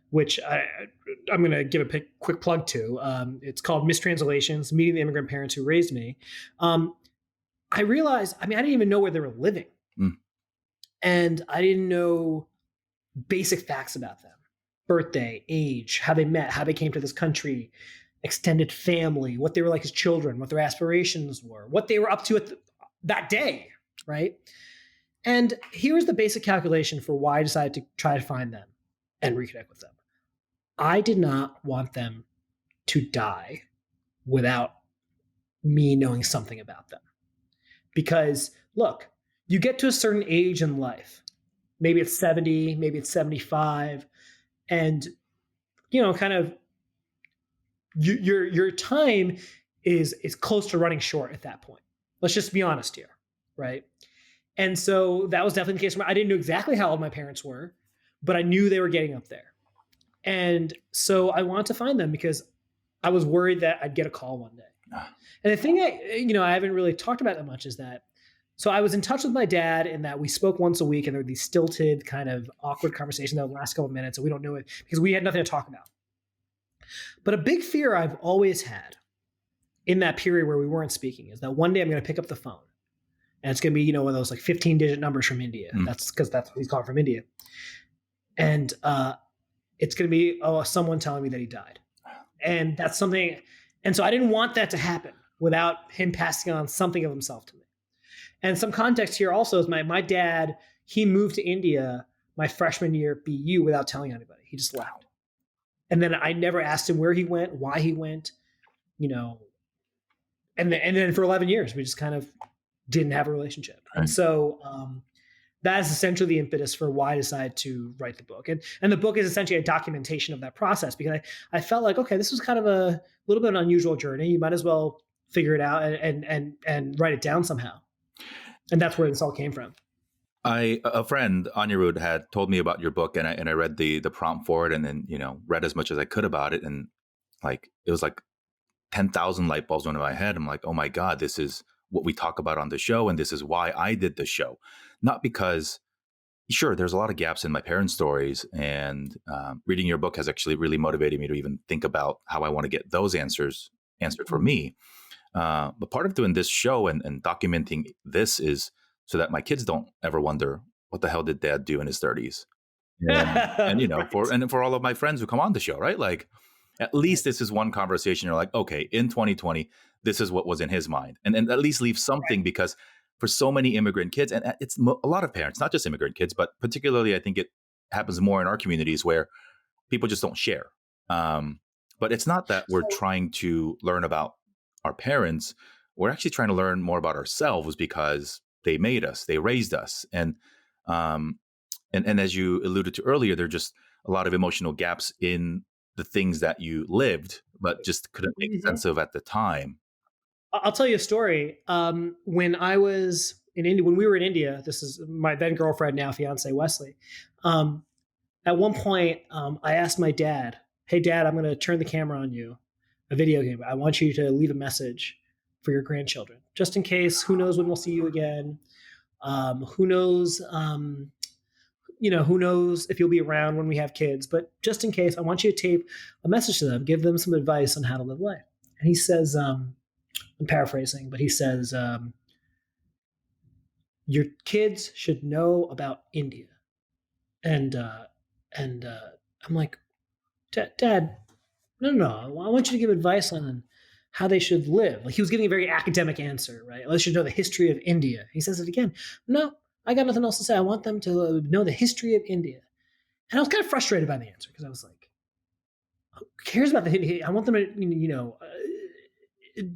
which I'm going to give a quick plug to, it's called Mistranslations: Meeting the Immigrant Parents Who Raised Me. I realized, I didn't even know where they were living. Mm. And I didn't know basic facts about them: birthday, age, how they met, how they came to this country, extended family, what they were like as children, what their aspirations were, what they were up to that day, right? And here's the basic calculation for why I decided to try to find them and reconnect with them. I did not want them to die without me knowing something about them. Because look, you get to a certain age in life, maybe it's 70, maybe it's 75, and kind of your time is close to running short at that point. Let's just be honest here, right? And so that was definitely the case for me. I didn't know exactly how old my parents were, but I knew they were getting up there. And so I wanted to find them because I was worried that I'd get a call one day. And the thing I haven't really talked about that much is that, so I was in touch with my dad in that we spoke once a week, and there were these stilted kind of awkward conversations that would last a couple of minutes, and we don't know it because we had nothing to talk about. But a big fear I've always had in that period where we weren't speaking is that one day I'm going to pick up the phone, and it's going to be, one of those like 15-digit numbers from India. That's because that's what he's calling from India. And it's going to be someone telling me that he died. And that's something. And so I didn't want that to happen without him passing on something of himself to me. And some context here also is my dad, he moved to India my freshman year at BU without telling anybody. He just left. And then I never asked him where he went, why he went, and then for 11 years, we just kind of didn't have a relationship. Right. And so that is essentially the impetus for why I decided to write the book. And the book is essentially a documentation of that process, because I felt like, okay, this was kind of a little bit of an unusual journey. You might as well figure it out and write it down somehow. And that's where this all came from. A friend, Anirudh, had told me about your book, and I read the prompt for it, and then read as much as I could about it, and it was like 10,000 light bulbs went in my head. I'm like, oh my God, this is what we talk about on the show, and this is why I did the show. Not because sure, there's a lot of gaps in my parents' stories, and reading your book has actually really motivated me to even think about how I want to get those answers answered for Mm. me. But part of doing this show and documenting this is so that my kids don't ever wonder what the hell did Dad do in his 30s, and Right. for all of my friends who come on the show, right? Like, at least this is one conversation. You're like, okay, in 2020, this is what was in his mind, and at least leave something, because for so many immigrant kids, and it's a lot of parents, not just immigrant kids, but particularly I think it happens more in our communities where people just don't share. Um, but it's not that we're So trying to learn about our parents. We're actually trying to learn more about ourselves because they made us, they raised us. Um, and as you alluded to earlier, there are just a lot of emotional gaps in the things that you lived, but just couldn't make Mhm. sense of at the time. I'll tell you a story. When I was in India, when we were in India, this is my then girlfriend, now fiance Wesley. Um, at one point, I asked my dad, "Hey, Dad, I'm going to turn the camera on you, a video game. I want you to leave a message for your grandchildren, just in case. Who knows when we'll see you again? Who knows? Who knows if you'll be around when we have kids? But just in case, I want you to tape a message to them, give them some advice on how to live life." And he says, I'm paraphrasing, but he says, "Your kids should know about India." And I'm like, Dad, no, no, no. I want you to give advice on how they should live. Like, he was giving a very academic answer, right? They should know the history of India. He says it again. No, I got nothing else to say. I want them to know the history of India. And I was kind of frustrated by the answer because I was like, who cares about the? I want them to,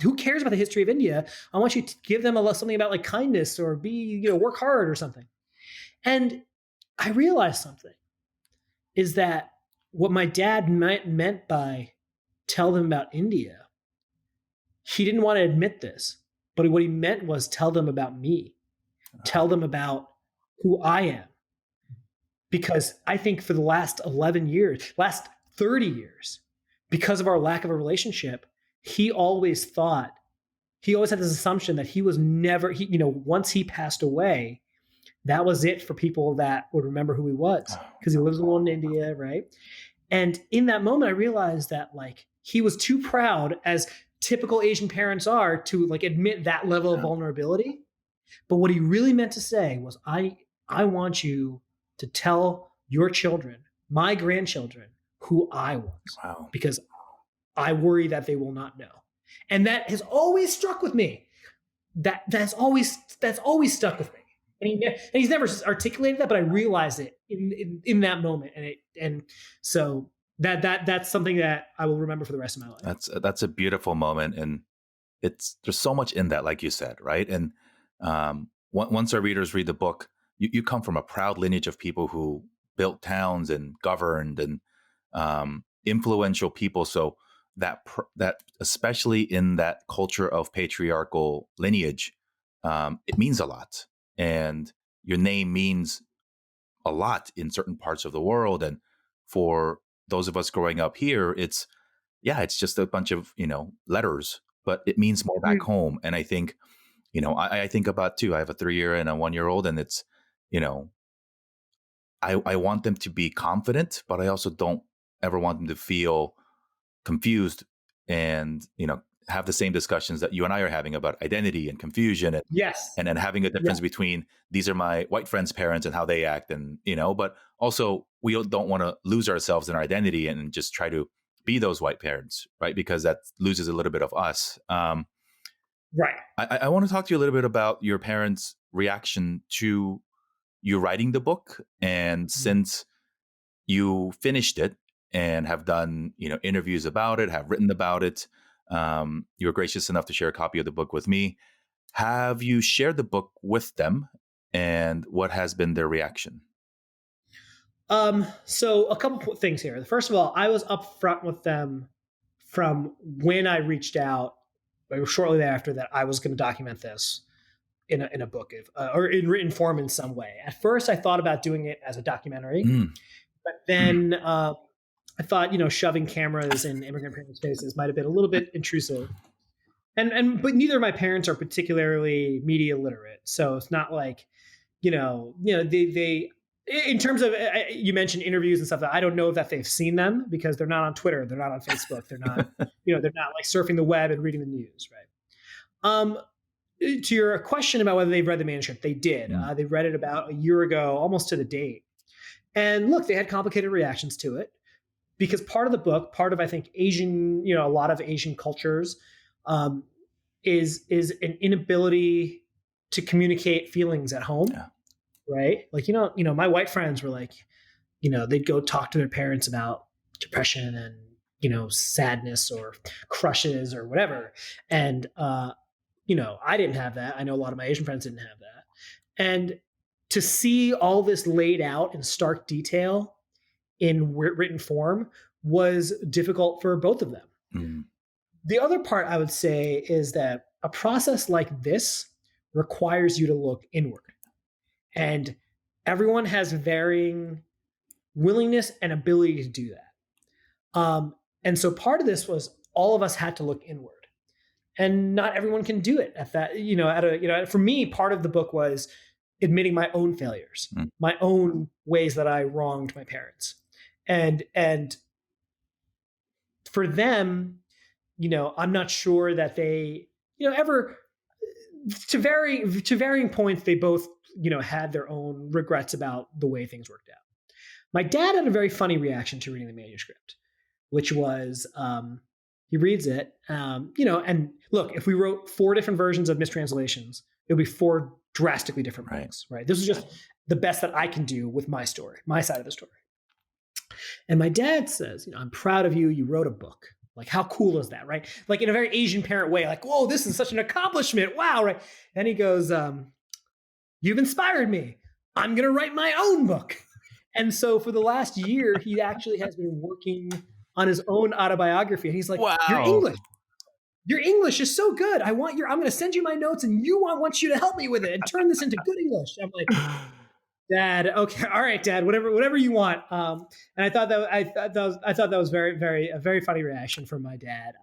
who cares about the history of India? I want you to give them something about like kindness or work hard or something. And I realized something is that what my dad meant by tell them about India, he didn't want to admit this, but what he meant was tell them about me, tell them about who I am. Because I think for the last 11 years, last 30 years, because of our lack of a relationship, he always thought, he always had this assumption that he was never, once he passed away, that was it for people that would remember who he was because he lives alone in India, right? And in that moment, I realized that like he was too proud, as typical Asian parents are, to like admit that level of vulnerability. But what he really meant to say was, I want you to tell your children, my grandchildren, who I was, Wow. because I worry that they will not know. And that has always struck with me. That's always stuck with me. And he's never articulated that, but I realized it in that moment, and so that's something that I will remember for the rest of my life. That's a beautiful moment, and there's so much in that, like you said, right? And once our readers read the book, you come from a proud lineage of people who built towns and governed and influential people. So that especially in that culture of patriarchal lineage, it means a lot, and your name means a lot in certain parts of the world. And for those of us growing up here, it's just a bunch of letters, but it means more back Mm. home. And I think I think about too. I have a 3-year and a 1-year old, and it's you know I want them to be confident, but I also don't ever want them to feel confused and have the same discussions that you and I are having about identity and confusion, and Yes. and having a Yeah. difference between these are my white friends' parents and how they act, and but also we don't want to lose ourselves in our identity and just try to be those white parents, right? Because that loses a little bit of us. Right. I want to talk to you a little bit about your parents' reaction to you writing the book, and Mm. since you finished it and have done interviews about it, have written about it, you were gracious enough to share a copy of the book with me. Have you shared the book with them, and what has been their reaction? So a couple things here. First of all, I was upfront with them from when I reached out, shortly thereafter, that I was going to document this in a book or in written form in some way. At first, I thought about doing it as a documentary, Mm. but then I thought, shoving cameras in immigrant parents' faces might have been a little bit intrusive. But neither of my parents are particularly media literate, so it's not like they In terms of, you mentioned interviews and stuff, that I don't know that they've seen them because they're not on Twitter, they're not on Facebook, they're not, they're not like surfing the web and reading the news, right? To your question about whether they've read the manuscript, they did. Mm. They read it about a year ago, almost to the date. And look, they had complicated reactions to it because part of the book, part of I think Asian, a lot of Asian cultures, is an inability to communicate feelings at home, Yeah. right? Like my white friends were like, they'd go talk to their parents about depression and sadness or crushes or whatever, and I didn't have that. I know a lot of my Asian friends didn't have that, and to see all this laid out in stark detail in written form was difficult for both of them. Mm. The other part I would say is that a process like this requires you to look inward. And everyone has varying willingness and ability to do that. And so part of this was all of us had to look inward. And not everyone can do it at that, for me, part of the book was admitting my own failures, my own ways that I wronged my parents. And for them, I'm not sure that they, ever, to varying points, they both, had their own regrets about the way things worked out. My dad had a very funny reaction to reading the manuscript, which was, he reads it, and look, if we wrote 4 different versions of mistranslations, it would be 4 drastically different books, right? This is just the best that I can do with my story, my side of the story. And my dad says, I'm proud of you. You wrote a book. Like, how cool is that, right? Like in a very Asian parent way, like, whoa, this is such an accomplishment. Wow, right? And he goes, you've inspired me. I'm going to write my own book. And so for the last year, he actually has been working on his own autobiography. And he's like, wow, your English is so good. I'm going to send you my notes and want you to help me with it and turn this into good English. I'm like, Dad, okay, all right, Dad, whatever you want. And I thought that was very, very, a very funny reaction from my dad.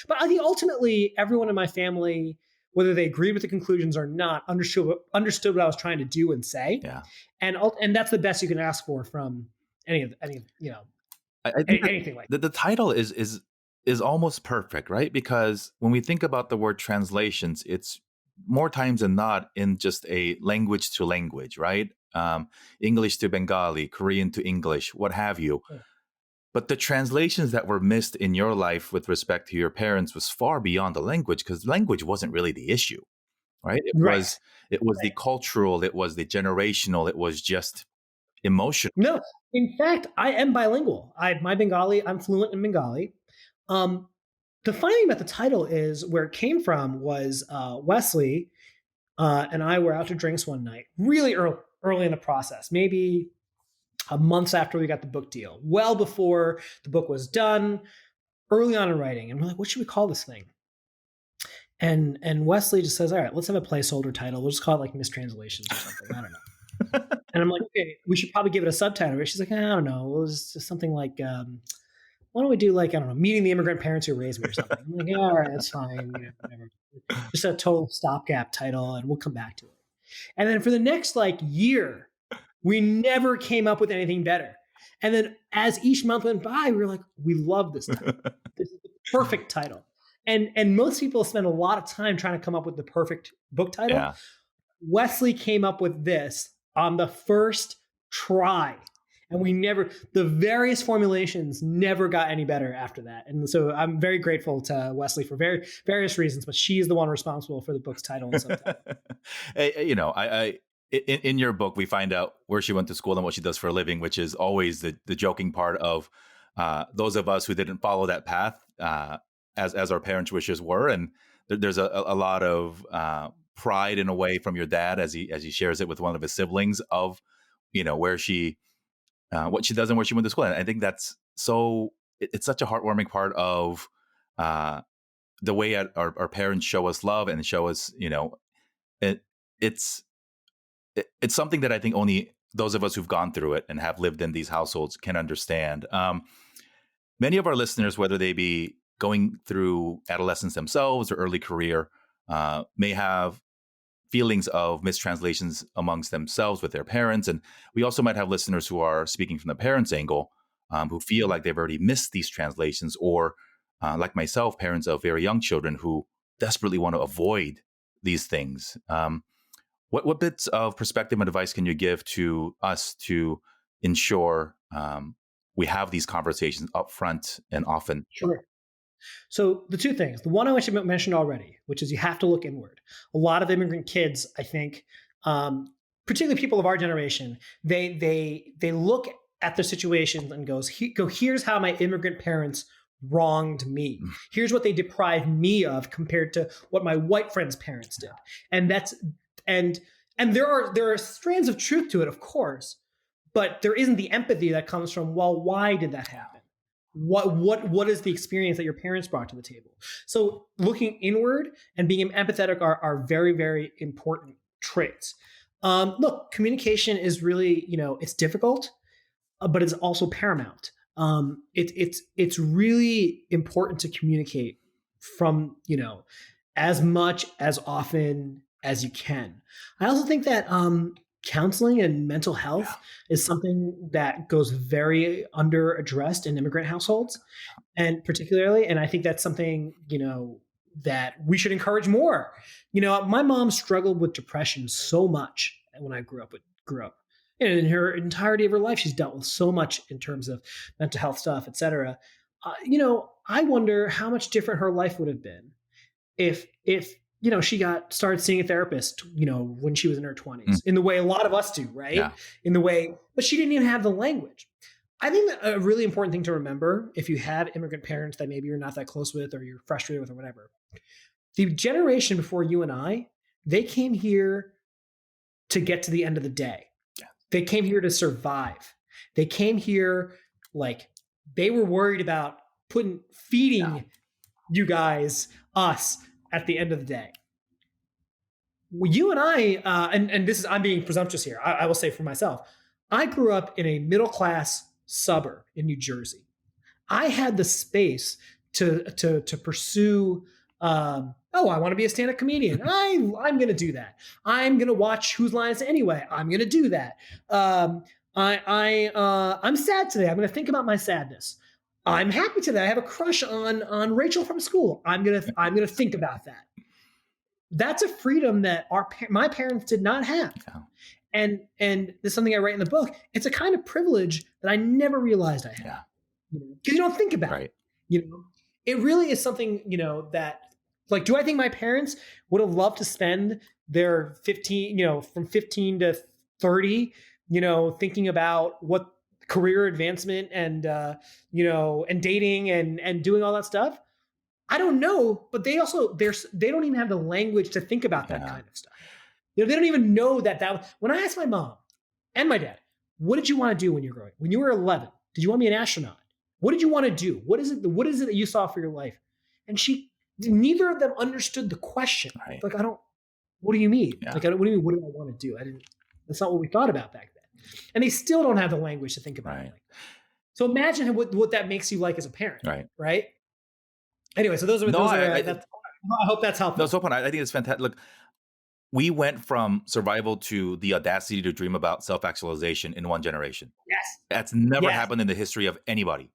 But I think ultimately everyone in my family, whether they agreed with the conclusions or not, understood what I was trying to do and say. Yeah. And that's the best you can ask for from any I think anything like that. The title is almost perfect, right? Because when we think about the word translations, it's more times than not in just a language to language, right? English to Bengali, Korean to English, what have you. Yeah. But the translations that were missed in your life with respect to your parents was far beyond the language, because language wasn't really the issue, right? It was the cultural, it was the generational, it was just emotional. No, in fact, I am bilingual. I'm fluent in Bengali. The funny thing about the title is where it came from was Wesley and I were out to drinks one night, really early in the process, maybe a month after we got the book deal, well before the book was done, early on in writing. And we're like, what should we call this thing? And Wesley just says, all right, let's have a placeholder title. We'll just call it like Mistranslations or something. I don't know. And I'm like, okay, we should probably give it a subtitle. She's like, I don't know. It was just something like, why don't we do like, I don't know, Meeting the Immigrant Parents Who Raised Me or something. I'm like, yeah, all right, that's fine. Whatever. Just a total stopgap title and we'll come back to it. And then for the next like year, we never came up with anything better. And then as each month went by, we were like, we love this title. This is the perfect title. And most people spend a lot of time trying to come up with the perfect book title. Yeah. Wesley came up with this on the first try. And the various formulations never got any better after that. And so I'm very grateful to Wesley for various reasons, but she is the one responsible for the book's title and subtitle. In your book, we find out where she went to school and what she does for a living, which is always the joking part of those of us who didn't follow that path as our parents' wishes were. And there's a lot of pride in a way from your dad as he shares it with one of his siblings of, where she, what she does and where she went to school. And I think that's it's such a heartwarming part of the way our parents show us love and show us, it's something that I think only those of us who've gone through it and have lived in these households can understand. Many of our listeners, whether they be going through adolescence themselves or early career, may have feelings of mistranslations amongst themselves with their parents. And we also might have listeners who are speaking from the parents' angle, who feel like they've already missed these translations, or like myself, parents of very young children who desperately want to avoid these things. What bits of perspective and advice can you give to us to ensure we have these conversations up front and often? Sure. So the two things, the one I mentioned already, which is you have to look inward. A lot of immigrant kids, I think, particularly people of our generation, they look at their situations and here's how my immigrant parents wronged me. Here's what they deprived me of compared to what my white friends' parents did. And there are strands of truth to it, of course, but there isn't the empathy that comes from, well, why did that happen? What is the experience that your parents brought to the table? So looking inward and being empathetic are very, very important traits. Look, communication is really, it's difficult, but it's also paramount. It's really important to communicate from, as much, as often as you can. I also think that counseling and mental health is something that goes very under addressed in immigrant households, and I think that's something, that we should encourage more. My mom struggled with depression so much when I grew up. And in her entirety of her life, she's dealt with so much in terms of mental health stuff, et cetera. I wonder how much different her life would have been if she started seeing a therapist, when she was in her 20s, in the way a lot of us do, right? Yeah. But she didn't even have the language. I think that a really important thing to remember, if you have immigrant parents that maybe you're not that close with or you're frustrated with or whatever, the generation before you and I, they came here to get to the end of the day. Yeah. They came here to survive. They came here like they were worried about feeding you guys, us, at the end of the day. You and I, and this is, I'm being presumptuous here, I will say for myself, I grew up in a middle-class suburb in New Jersey. I had the space to pursue, I want to be a stand-up comedian. I'm going to do that. I'm going to watch Whose Line Is It Anyway. I'm going to do that. I'm sad today. I'm going to think about my sadness. I'm happy today. I have a crush on Rachel from school. I'm gonna think about that. That's a freedom that my parents did not have, and this is something I write in the book. It's a kind of privilege that I never realized I had, because you don't think about it. It really is something that, like, do I think my parents would have loved to spend their 15, from 15 to 30, thinking about what career advancement and and dating and doing all that stuff? I don't know, but they don't even have the language to think about that kind of stuff. They don't even know that when I asked my mom and my dad, what did you want to do when you were 11? Did you want to be an astronaut? What did you want to do? What is it that you saw for your life? And neither of them understood the question. Right. Like, what do you mean? Yeah. Like, what do you mean, what do I want to do? That's not what we thought about back then. And they still don't have the language to think about it. So imagine what that makes you like as a parent, right? Anyway, so I hope that's helpful. No, Sopan, I think it's fantastic. Look, we went from survival to the audacity to dream about self-actualization in one generation. Yes. That's never happened in the history of anybody.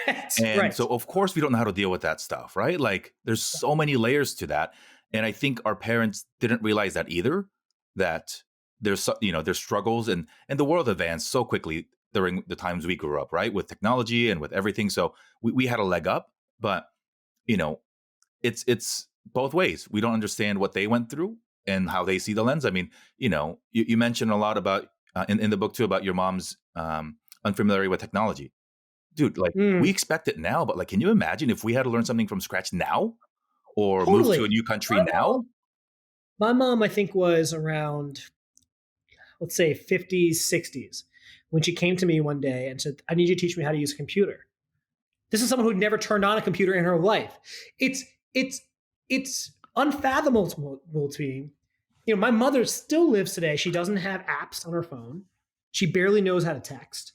Right. And so, of course, we don't know how to deal with that stuff, right? Like, there's so many layers to that. And I think our parents didn't realize that either, that there's struggles, and the world advanced so quickly during the times we grew up, right? With technology and with everything. So we had a leg up, but it's both ways. We don't understand what they went through and how they see the lens. I mean, you mentioned a lot about in the book too, about your mom's unfamiliarity with technology. Dude, like, we expect it now, but like, can you imagine if we had to learn something from scratch now, or move to a new country now? My mom, I think, was around, let's say, 50s, 60s, when she came to me one day and said, I need you to teach me how to use a computer. This is someone who'd never turned on a computer in her life. It's unfathomable to me. My mother still lives today. She doesn't have apps on her phone. She barely knows how to text.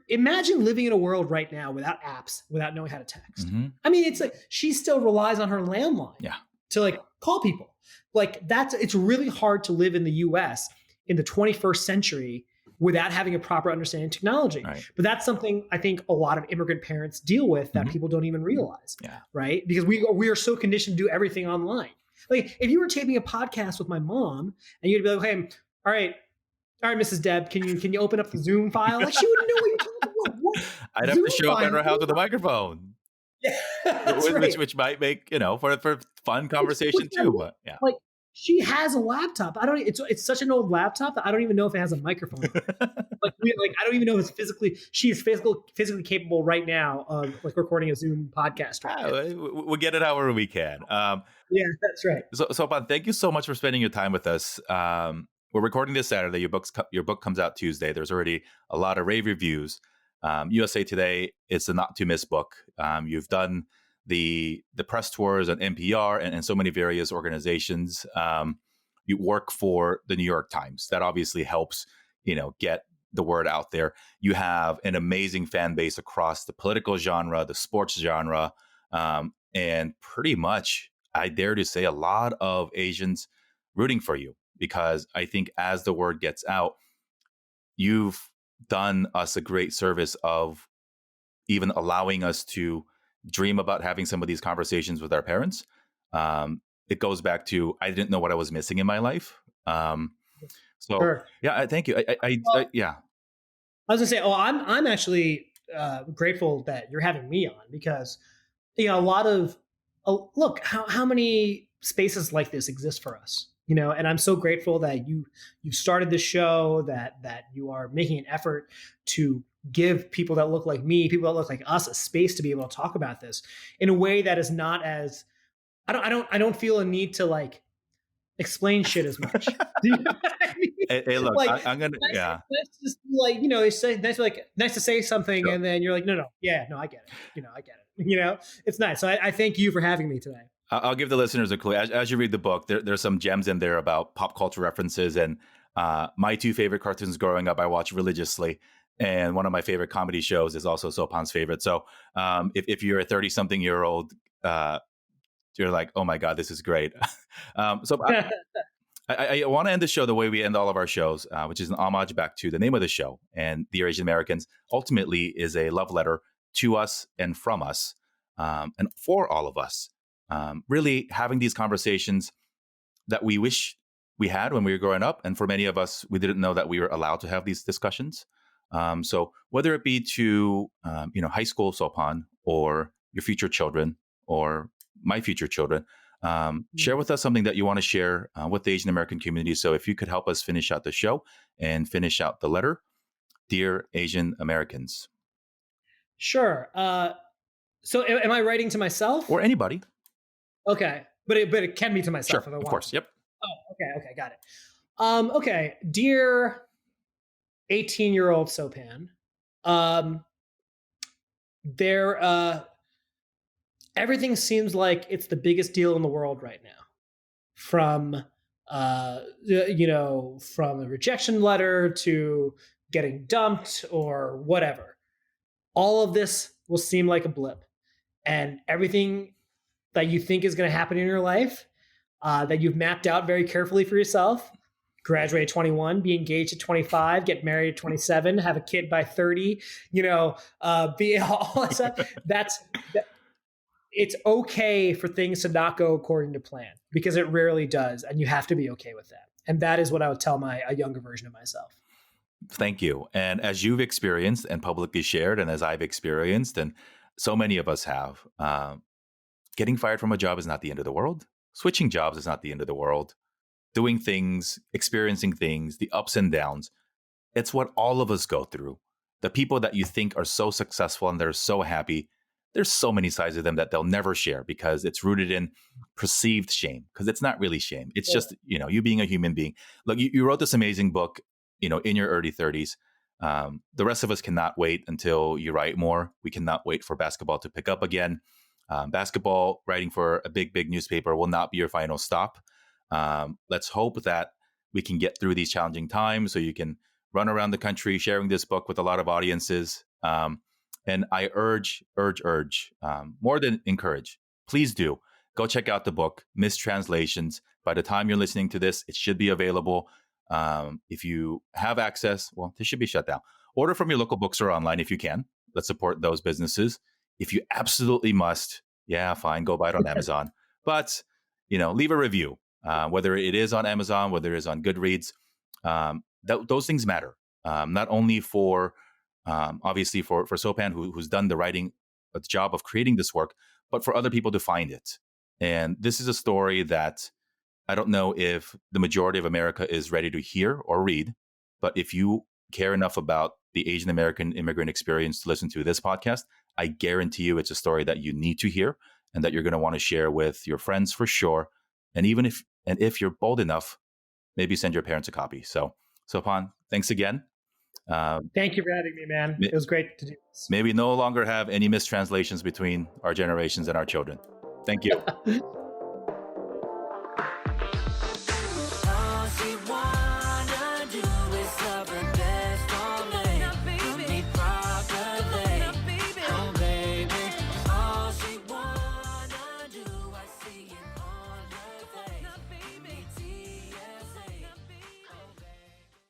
Imagine living in a world right now without apps, without knowing how to text. Mm-hmm. I mean, it's like she still relies on her landline. Yeah. to like call people. Like it's really hard to live in the US in the 21st century without having a proper understanding of technology. Right. But that's something I think a lot of immigrant parents deal with that people don't even realize. Yeah. Right? Because we are so conditioned to do everything online. Like if you were taping a podcast with my mom and you'd be like, hey, all right, Mrs. Deb, can you open up the Zoom file? Like she wouldn't know what you're talking about. What? I'd have Zoom to show up at file? her house with a microphone. Yeah, that's right. Which might make, for fun conversation Which too. But yeah. like she has a laptop. I don't. It's such an old laptop that I don't even know if it has a microphone on it. Like I don't even know if she is physically capable right now of like recording a Zoom podcast. Right now. We'll get it however we can. Yeah, that's right. So Sopan, thank you so much for spending your time with us. We're recording this Saturday. Your book comes out Tuesday. There's already a lot of rave reviews. USA Today, it's a not to miss book. You've done the press tours on NPR and so many various organizations. You work for the New York Times. That obviously helps, get the word out there. You have an amazing fan base across the political genre, the sports genre, and pretty much, I dare to say, a lot of Asians rooting for you, because I think as the word gets out, you've done us a great service of even allowing us to dream about having some of these conversations with our parents. It goes back to, I didn't know what I was missing in my life. Sure. Yeah, thank you. Yeah. I was gonna say, I'm actually grateful that you're having me on because a lot of look how many spaces like this exist for us, and I'm so grateful that you started this show, that you are making an effort to give people that look like me, people that look like us, a space to be able to talk about this in a way that is not as I don't feel a need to like explain shit as much. Do you know what I mean? Hey, look, like, I'm gonna, yeah. Nice to just be like, it's nice to say something, sure. And then you're like, no, yeah, no, I get it. I get it. It's nice. So I thank you for having me today. I'll give the listeners a clue. As you read the book, there's some gems in there about pop culture references. And my two favorite cartoons growing up, I watched religiously. And one of my favorite comedy shows is also Sopan's favorite. So if you're a 30-something-year-old, you're like, oh my God, this is great. So I want to end the show the way we end all of our shows, which is an homage back to the name of the show. And Dear Asian Americans ultimately is a love letter to us and from us, and for all of us. Really having these conversations that we wish we had when we were growing up. And for many of us, we didn't know that we were allowed to have these discussions. So whether it be to, high school Sopan, or your future children, or my future children, share with us something that you want to share with the Asian American community. So if you could help us finish out the show and finish out the letter, Dear Asian Americans. Sure. So am I writing to myself? Or anybody. Okay. But it can be to myself. Sure, of course. Yep. Oh, okay. Got it. Okay. Dear 18-year-old Sopan, everything seems like it's the biggest deal in the world right now. From from a rejection letter to getting dumped or whatever. All of this will seem like a blip. And everything that you think is going to happen in your life, that you've mapped out very carefully for yourself, graduate at 21, be engaged at 25, get married at 27, have a kid by 30, be all that stuff. It's okay for things to not go according to plan, because it rarely does. And you have to be okay with that. And that is what I would tell a younger version of myself. Thank you. And as you've experienced and publicly shared, and as I've experienced, and so many of us have, getting fired from a job is not the end of the world. Switching jobs is not the end of the world. Doing things, experiencing things, the ups and downs, it's what all of us go through. The people that you think are so successful and they're so happy, there's so many sides of them that they'll never share, because it's rooted in perceived shame, because it's not really shame. It's just, you being a human being. Look, you wrote this amazing book, in your early 30s. The rest of us cannot wait until you write more. We cannot wait for basketball to pick up again. Basketball, writing for a big, big newspaper will not be your final stop. Let's hope that we can get through these challenging times so you can run around the country sharing this book with a lot of audiences. And I urge, more than encourage, please do go check out the book, Mistranslations. By the time you're listening to this, it should be available. If you have access, well, this should be shut down. Order from your local bookstore online if you can. Let's support those businesses. If you absolutely must, yeah, fine, go buy it on Amazon. But, leave a review, whether it is on Amazon, whether it is on Goodreads. Those things matter, not only for, obviously, for Sopan, who's done the writing, the job of creating this work, but for other people to find it. And this is a story that I don't know if the majority of America is ready to hear or read, but if you care enough about the Asian American immigrant experience to listen to this podcast, I guarantee you it's a story that you need to hear and that you're going to want to share with your friends for sure. And if you're bold enough, maybe send your parents a copy. So, Sopan, thanks again. Thank you for having me, man. It was great to do this. May we no longer have any mistranslations between our generations and our children. Thank you.